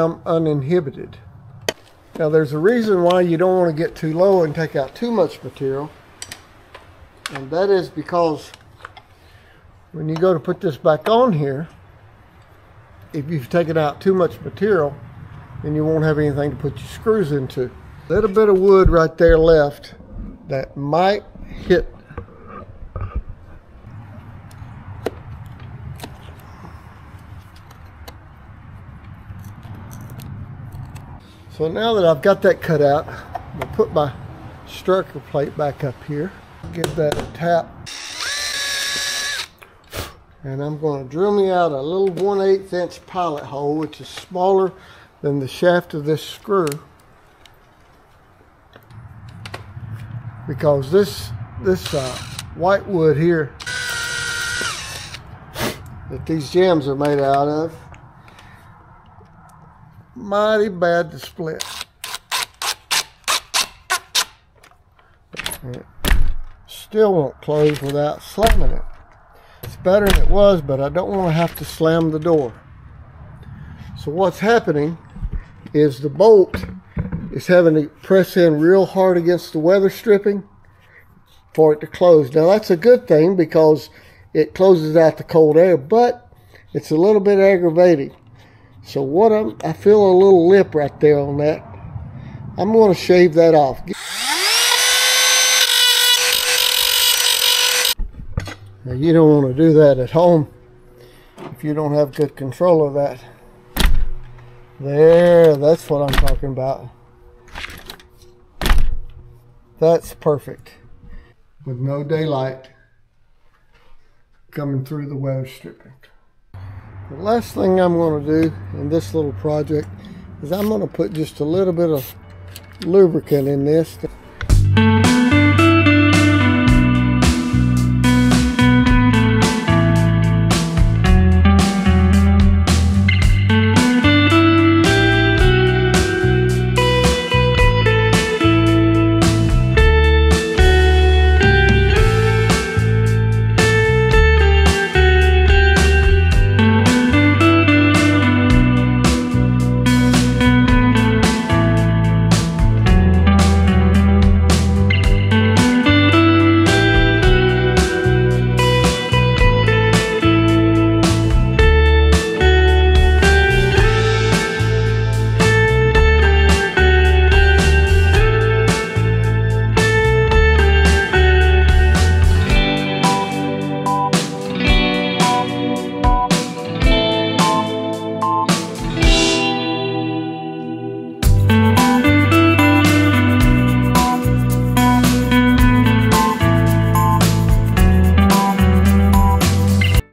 I'm uninhibited. Now there's a reason why you don't want to get too low and take out too much material, and that is because when you go to put this back on here, if you've taken out too much material, then you won't have anything to put your screws into. A little bit of wood right there left that might hit. So now that I've got that cut out, I'm going to put my striker plate back up here. Give that a tap. And I'm going to drill me out a little 1/8 inch pilot hole, which is smaller than the shaft of this screw. Because this white wood here that these jambs are made out of, mighty bad to split. It still won't close without slamming it. It's better than it was, but I don't want to have to slam the door. So what's happening is the bolt is having to press in real hard against the weather stripping for it to close. Now that's a good thing because it closes out the cold air, but it's a little bit aggravating. So what I feel a little lip right there on that. I'm going to shave that off. Now you don't want to do that at home if you don't have good control of that. There, that's what I'm talking about. That's perfect. With no daylight coming through the weather stripping. The last thing I'm going to do in this little project is I'm going to put just a little bit of lubricant in this.